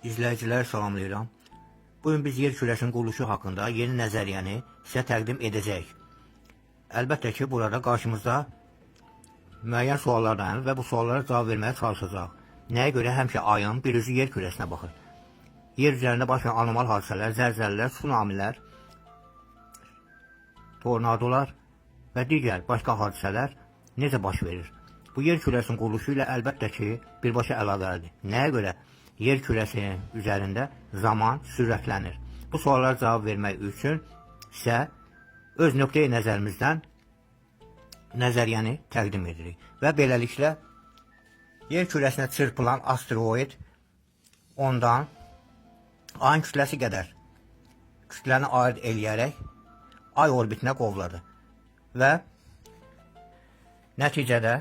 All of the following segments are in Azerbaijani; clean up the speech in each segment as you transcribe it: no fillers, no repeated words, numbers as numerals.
İzləyiciləri salamlayıram. Bugün biz yer kürəsinin quruluşu haqqında yeni nəzəriyyəni sizə təqdim edəcəyik. Əlbəttə ki, burada qarşımızda müəyyən suallar dayanır və bu suallara cavab verməyə çalışacaq. Nəyə görə həmişə ayın bir üzü yer kürəsinə baxır? Yer üzərində baş verən anormal hadisələr, zəlzələlər, tsunamilər, tornadolar və digər başqa hadisələr necə baş verir? Bu yer kürəsinin quruluşu ilə əlbəttə ki, birbaşa əlaqəlidir. Nəyə görə? Yer kürəsinin üzərində zaman sürətlənir. Bu suallara cavab vermək üçün sizə öz nöqteyi nəzərimizdən nəzəriyyəni təqdim edirik. Və beləliklə, yer kürəsinə çırpılan asteroid ondan ayın kütləsi qədər kütləni ayırt eləyərək ay orbitinə qovladı. Və nəticədə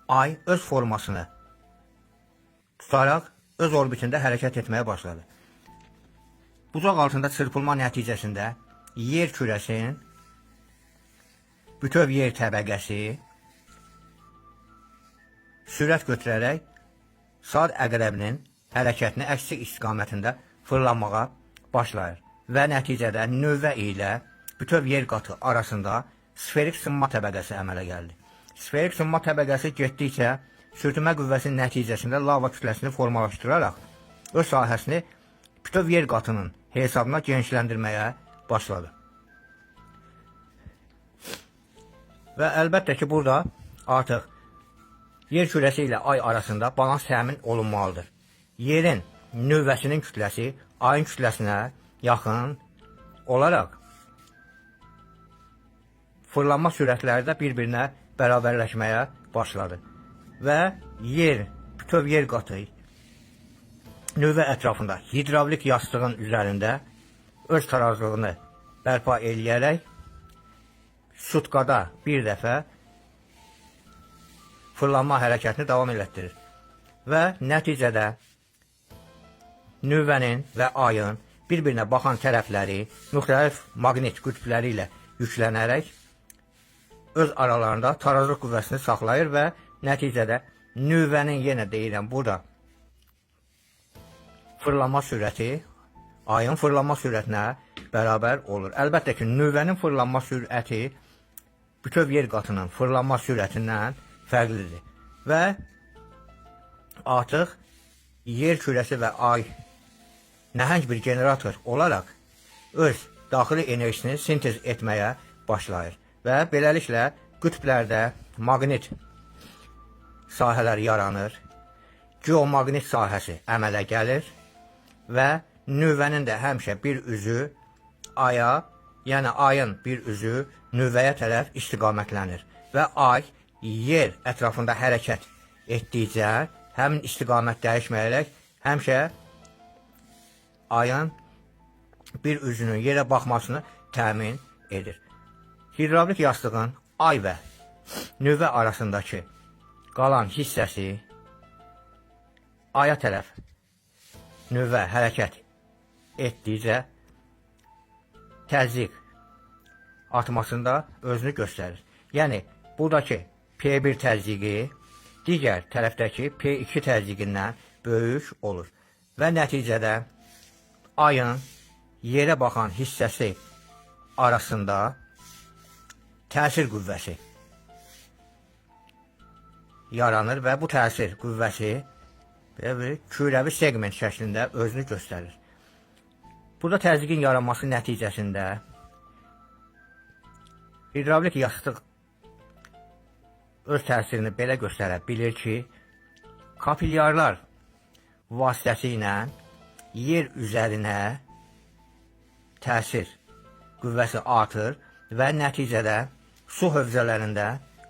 ay öz formasını tutaraq öz orbitində hərəkət etməyə başladı. Bucaq altında çırpılma nəticəsində yer kürəsinin bütöv yer təbəqəsi sürət götürərək saat əqrəbinin hərəkətini əksi istiqamətində fırlanmağa başlayır və nəticədə növbə ilə bütöv yer qatı arasında sferik sınma təbəqəsi əmələ gəldi. Sferik sınma təbəqəsi getdikcə sürtünmə qüvvəsinin nəticəsində lava kütləsini formalaşdıraraq öz sahəsini bütöv yer qatının hesabına genişləndirməyə başladı. Və əlbəttə ki, burada artıq yer kürəsi ilə ay arasında balans təmin olunmalıdır. Yerin növbəsinin kütləsi ayın kütləsinə yaxın olaraq fırlanma sürətləri də bir-birinə bərabərləşməyə başladı. Və yer, bütöv yer qatı növbə ətrafında hidravlik yastığın üzərində öz tarazlığını bərpa eləyərək sutkada bir dəfə fırlanma hərəkətini davam elətdirir. Və nəticədə növbənin və ayın bir-birinə baxan tərəfləri müxtəlif maqnit qütbləri ilə yüklənərək öz aralarında tarazlıq qüvvəsini saxlayır və nəticədə növbənin, yenə deyirəm, burada fırlanma sürəti ayın fırlanma sürətinə bərabər olur. Əlbəttə ki, növbənin fırlanma sürəti bütöv yer qatının fırlanma sürətindən fərqlidir. Və artıq yer kürəsi və ay nəhəng bir generator olaraq öz daxili enerjisini sintez etməyə başlayır. Və beləliklə qütblərdə maqnit sahələr yaranır, geomaqnit sahəsi əmələ gəlir və növbənin də həmişə bir üzü aya, yəni ayın bir üzü növbəyə tərəf istiqamətlənir və ay yer ətrafında hərəkət etdikcə həmin istiqamət dəyişməyərək həmişə ayın bir üzünün yerə baxmasını təmin edir. Hidravlik yastığın ay və növbə arasındakı qalan hissəsi aya tərəf növbə hərəkət etdikcə təzyiq artmasında özünü göstərir. Yəni, buradakı P1 təzyiqi digər tərəfdəki P2 təzyiqindən böyük olur və nəticədə ayın yerə baxan hissəsi arasında təsir qüvvəsi yaranır və bu təsir qüvvəsi kürəvi segment şəklində özünü göstərir. Burada təzyiqin yaranması nəticəsində hidravlik yastıq öz təsirini belə göstərə bilir ki, kapilyarlar vasitəsilə yer üzərinə təsir qüvvəsi artır və nəticədə su hövzələrində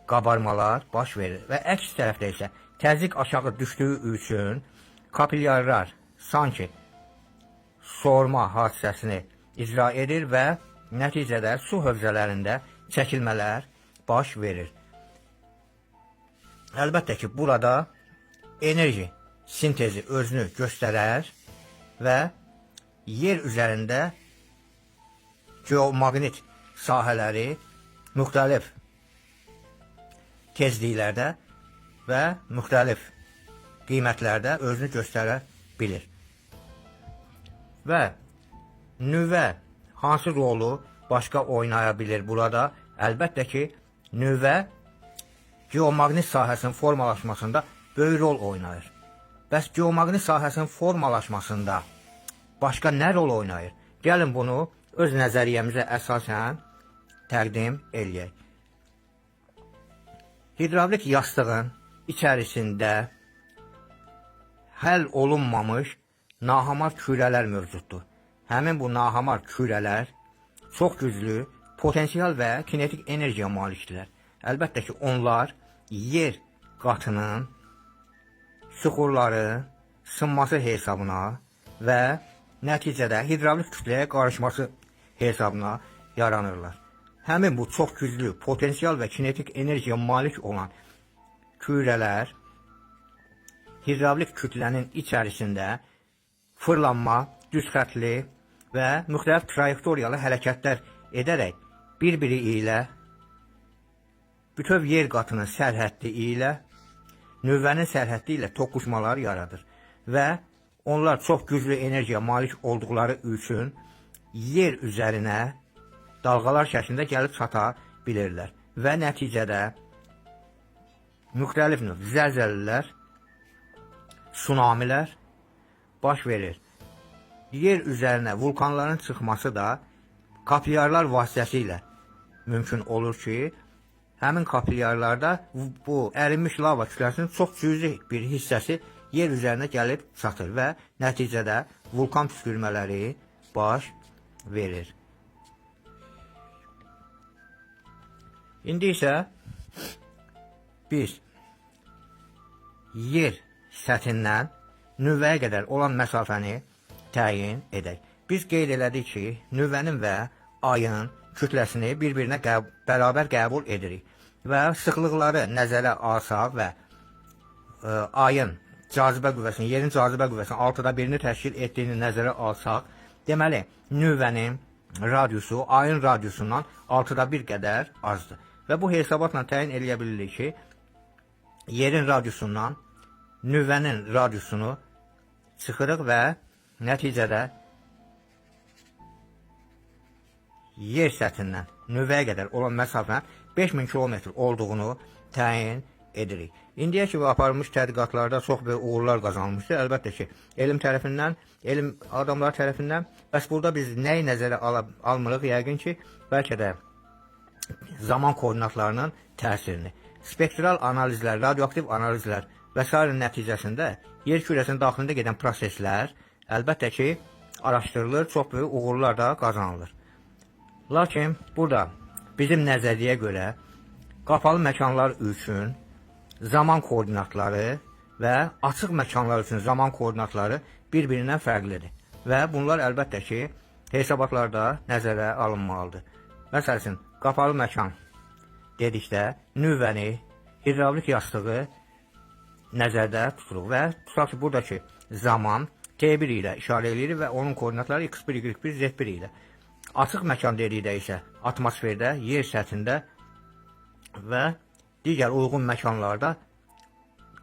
qabarmalar baş verir və əks tərəfdə isə təzyiq aşağı düşdüyü üçün kapilyarlar sanki soğurma hadisəsini icra edir və nəticədə su hövzələrində çəkilmələr baş verir. Əlbəttə ki, burada enerji sintezi özünü göstərər və yer üzərində geomaqnit sahələri müxtəlif tezliklərdə və müxtəlif qiymətlərdə özünü göstərə bilir. Və nüvə hansı rolu başqa oynaya bilir burada? Əlbəttə ki, nüvə geomaqnit sahəsinin formalaşmasında böyük rol oynayır. Bəs geomaqnit sahəsinin formalaşmasında başqa nə rol oynayır? Gəlin bunu öz nəzəriyyəmizə əsasən təqdim eləyək. Hidravlik yastığın içərisində həll olunmamış nahamar kürələr mövcuddur. Həmin bu nahamar kürələr çox güclü potensial və kinetik enerjiya malikdirlər. Əlbəttə ki, onlar yer qatının süxurları sınması hesabına və nəticədə hidravlik kütləyə qarışması hesabına yaranırlar. Həmin bu çox güclü potensial və kinetik enerjiya malik olan kürələr hidravlik kütlənin içərisində fırlanma, düz xətli və müxtəlif trayektoriyalı hərəkətlər edərək bir-biri ilə bütöv yer qatının sərhəddi ilə nüvənin sərhəddi ilə toqquşmalar yaradır və onlar çox güclü enerjiya malik olduqları üçün yer üzərinə dalğalar şəklində gəlib çata bilirlər və nəticədə müxtəlif növ zəlzələlər, tsunamilər baş verir. Yer üzərinə vulkanların çıxması da kapillyarlar vasitəsilə mümkün olur ki, həmin kapillyarlarda bu ərinmiş lava kütləsinin çox cüzi bir hissəsi yer üzərinə gəlib çatır və nəticədə vulkan püskürmələri baş verir. İndi isə biz yer səthindən nüvəyə qədər olan məsafəni təyin edək. Biz qeyd elədik ki, nüvənin və ayın kütləsini bir-birinə bərabər qəbul edirik və sıxlıqları nəzərə alsaq və ayın cazibə qüvvəsinin, yerin cazibə qüvvəsinin 6/1-ni təşkil etdiyini nəzərə alsaq, deməli, nüvənin radiusu ayın radiusundan 6/1 qədər azdır. Və bu hesabatla təyin eləyə bilirik ki, yerin radiusundan nüvənin radiusunu çıxırıq və nəticədə yer səthindən nüvəyə qədər olan məsafə 5000 kilometr olduğunu təyin edirik. İndiyə kimi aparılmış tədqiqatlarda çox böyük uğurlar qazanılmışdır. Əlbəttə ki, elm adamları tərəfindən. Bəs burada biz nəyi nəzərə almırıq? Yəqin ki, bəlkə də zaman koordinatlarının təsirini. Spektral analizlər, radioaktiv analizlər və s. nəticəsində yer kürəsinin daxilində gedən proseslər əlbəttə ki, araşdırılır, çox böyük uğurlar da qazanılır. Lakin burada bizim nəzəriyə görə qapalı məkanlar üçün zaman koordinatları və açıq məkanlar üçün zaman koordinatları bir-birindən fərqlidir. Və bunlar əlbəttə ki, hesabatlarda nəzərə alınmalıdır. Məsəl üçün, qapalı məkan dedikdə nüvəni, hidravlik yastığı nəzərdə tuturuq və tutaq ki, buradakı zaman T1 ilə işarə edilir və onun koordinatları X1, Y1, Z1 ilə. Açıq məkan dedikdə isə atmosferdə, yer səthində və digər uyğun məkanlarda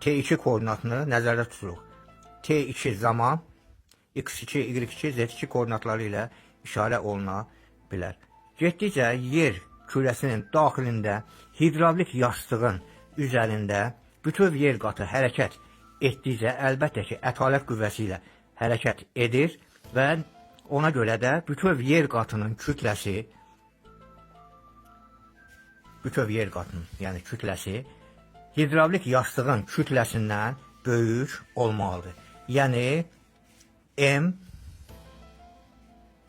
T2 koordinatını nəzərdə tuturuq. T2 zaman X2, Y2, Z2 koordinatları ilə işarə oluna bilər. Getdikcə yer kürəsinin daxilində hidravlik yastığın üzərində bütöv yer qatı hərəkət etdikcə əlbəttə ki, ətalət qüvvəsi ilə hərəkət edir və ona görə də bütöv yer qatının kütləsi yəni kütləsi hidravlik yastığın kütləsindən böyük olmalıdır. Yəni M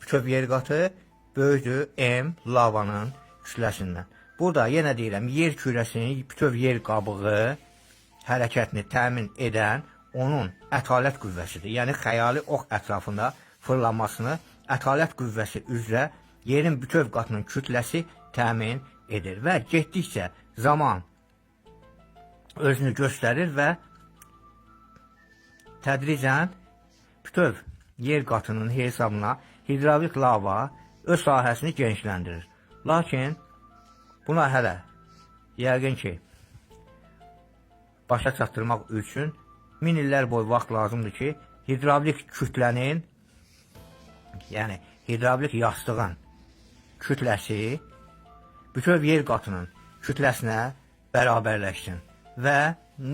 bütöv yer qatı böyükdür M lavanın kütləsindən. Burada yenə deyirəm, yer kürəsinin bütöv yer qabığı hərəkətini təmin edən onun ətalət qüvvəsidir. Yəni xəyali ox ətrafında fırlanmasını ətalət qüvvəsi üzrə yerin bütöv qatının kütləsi təmin edir və getdikcə zaman özünü göstərir və tədricən bütöv yer qatının hesabına hidravlik lava öz sahəsini genişləndirir. Lakin buna hələ yəqin ki, başa çatdırmaq üçün 1000 illər boyu vaxt lazımdır ki, hidravlik kütlənin, yəni hidravlik yastığın kütləsi bütöv yer qatının kütləsinə bərabərləşsin və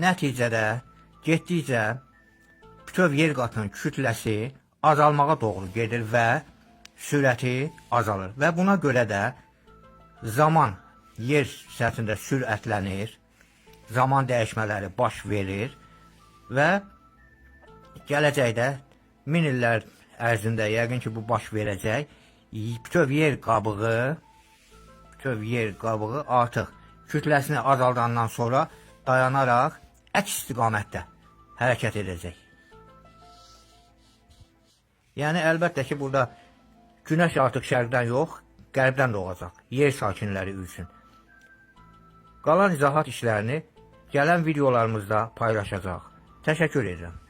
nəticədə getdikcə bütöv yer qatının kütləsi azalmağa doğru gedir və sürəti azalır və buna görə də zaman yer səthində sürətlənir, zaman dəyişmələri baş verir və gələcəkdə 1000 illər ərzində yəqin ki, bu baş verəcək. Bütöv yer qabığı artıq kütləsini azaldandan sonra dayanaraq əks istiqamətdə hərəkət edəcək. Yəni, əlbəttə ki, burada günəş artıq şərqdən yox, qərbdən doğacaq, yer sakinləri üçün. Qalan izahat işlərini gələn videolarımızda paylaşacaq. Təşəkkür edirəm.